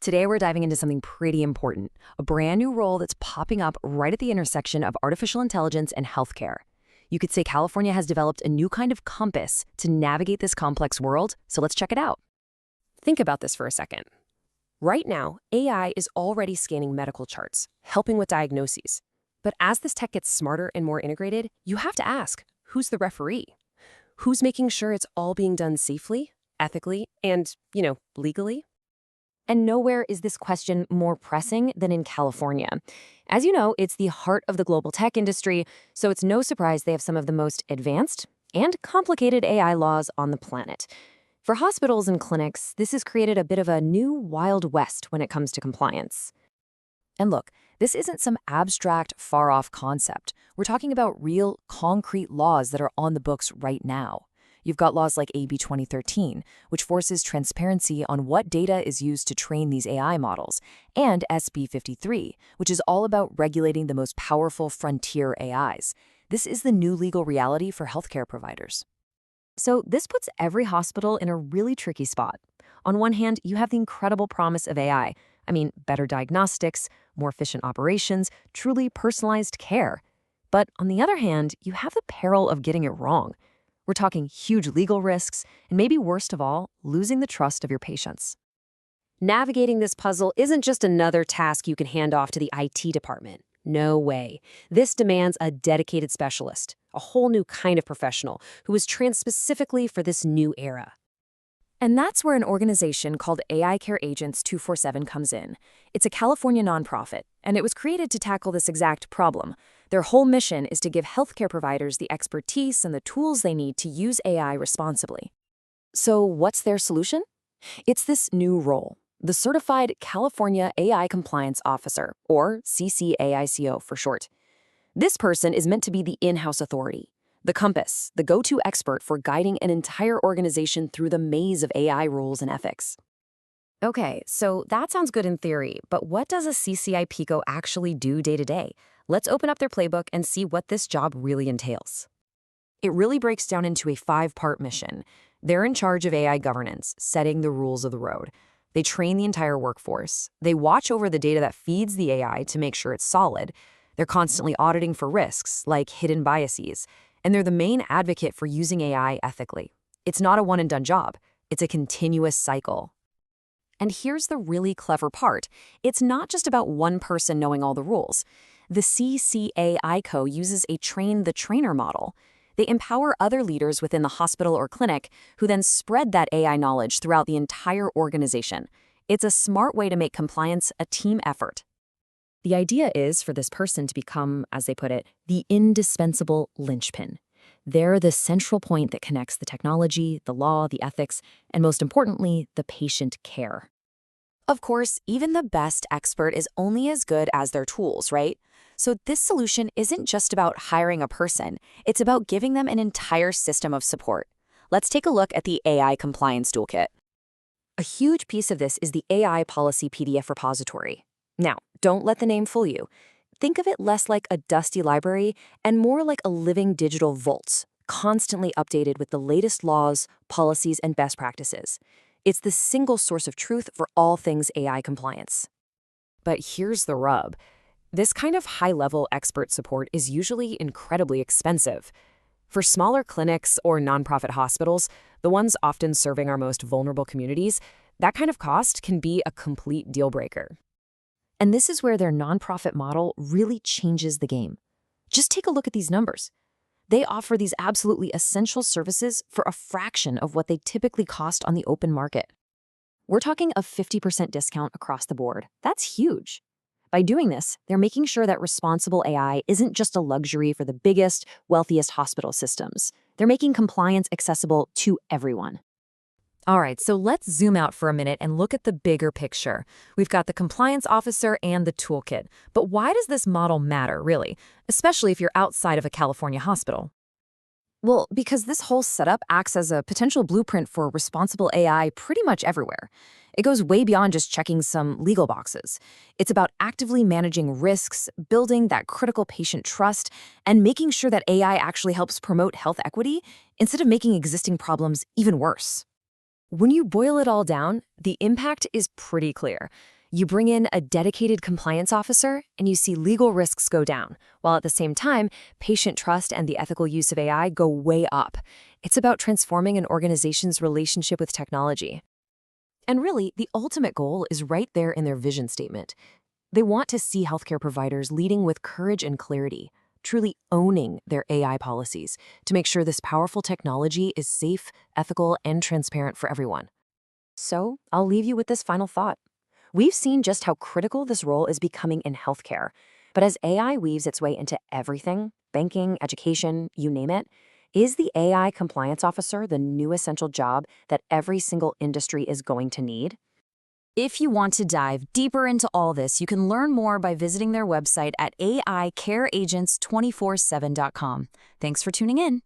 Today, we're diving into something pretty important, a brand new role that's popping up right at the intersection of artificial intelligence and healthcare. You could say California has developed a new kind of compass to navigate this complex world, so let's check it out. Think about this for a second. Right now, AI is already scanning medical charts, helping with diagnoses. But as this tech gets smarter and more integrated, you have to ask, who's the referee? Who's making sure it's all being done safely, ethically, and, legally? And nowhere is this question more pressing than in California. As you know, it's the heart of the global tech industry, so it's no surprise they have some of the most advanced and complicated AI laws on the planet. For hospitals and clinics, this has created a bit of a new Wild West when it comes to compliance. And look, this isn't some abstract, far-off concept. We're talking about real, concrete laws that are on the books right now. You've got laws like AB 2013, which forces transparency on what data is used to train these AI models, and SB 53, which is all about regulating the most powerful frontier AIs. This is the new legal reality for healthcare providers. So this puts every hospital in a really tricky spot. On one hand, you have the incredible promise of AI. Better diagnostics, more efficient operations, truly personalized care. But on the other hand, you have the peril of getting it wrong. We're talking huge legal risks, and maybe worst of all, losing the trust of your patients. Navigating this puzzle isn't just another task you can hand off to the IT department. No way. This demands a dedicated specialist, a whole new kind of professional who is trained specifically for this new era. And that's where an organization called AI Care Agents 247 comes in. It's a California nonprofit, and it was created to tackle this exact problem. Their whole mission is to give healthcare providers the expertise and the tools they need to use AI responsibly. So what's their solution? It's this new role, the Certified California AI Compliance Officer, or CCAICO for short. This person is meant to be the in-house authority, the compass, the go-to expert for guiding an entire organization through the maze of AI rules and ethics. Okay, so that sounds good in theory, but what does a CCAICO actually do day to day? Let's open up their playbook and see what this job really entails. It really breaks down into a 5-part mission. They're in charge of AI governance, setting the rules of the road. They train the entire workforce. They watch over the data that feeds the AI to make sure it's solid. They're constantly auditing for risks, like hidden biases. And they're the main advocate for using AI ethically. It's not a one-and-done job. It's a continuous cycle. And here's the really clever part. It's not just about one person knowing all the rules. The CCAICO uses a train-the-trainer model. They empower other leaders within the hospital or clinic who then spread that AI knowledge throughout the entire organization. It's a smart way to make compliance a team effort. The idea is for this person to become, as they put it, the indispensable linchpin. They're the central point that connects the technology, the law, the ethics, and most importantly, the patient care. Of course, even the best expert is only as good as their tools, right? So this solution isn't just about hiring a person. It's about giving them an entire system of support. Let's take a look at the AI Compliance Toolkit. A huge piece of this is the AI Policy PDF repository. Now, don't let the name fool you. Think of it less like a dusty library and more like a living digital vault, constantly updated with the latest laws, policies, and best practices. It's the single source of truth for all things AI compliance. But here's the rub. This kind of high-level expert support is usually incredibly expensive. For smaller clinics or nonprofit hospitals, the ones often serving our most vulnerable communities, that kind of cost can be a complete deal breaker. And this is where their nonprofit model really changes the game. Just take a look at these numbers. They offer these absolutely essential services for a fraction of what they typically cost on the open market. We're talking a 50% discount across the board. That's huge. By doing this, they're making sure that responsible AI isn't just a luxury for the biggest, wealthiest hospital systems. They're making compliance accessible to everyone. All right, so let's zoom out for a minute and look at the bigger picture. We've got the compliance officer and the toolkit. But why does this model matter, really? Especially if you're outside of a California hospital. Well, because this whole setup acts as a potential blueprint for responsible AI pretty much everywhere. It goes way beyond just checking some legal boxes. It's about actively managing risks, building that critical patient trust, and making sure that AI actually helps promote health equity instead of making existing problems even worse. When you boil it all down, the impact is pretty clear. You bring in a dedicated compliance officer, and you see legal risks go down, while at the same time, patient trust and the ethical use of AI go way up. It's about transforming an organization's relationship with technology. And really, the ultimate goal is right there in their vision statement. They want to see healthcare providers leading with courage and clarity, truly owning their AI policies to make sure this powerful technology is safe, ethical, and transparent for everyone. So, I'll leave you with this final thought. We've seen just how critical this role is becoming in healthcare. But as AI weaves its way into everything, banking, education, you name it, is the AI compliance officer the new essential job that every single industry is going to need? If you want to dive deeper into all this, you can learn more by visiting their website at aicareagents247.com. Thanks for tuning in.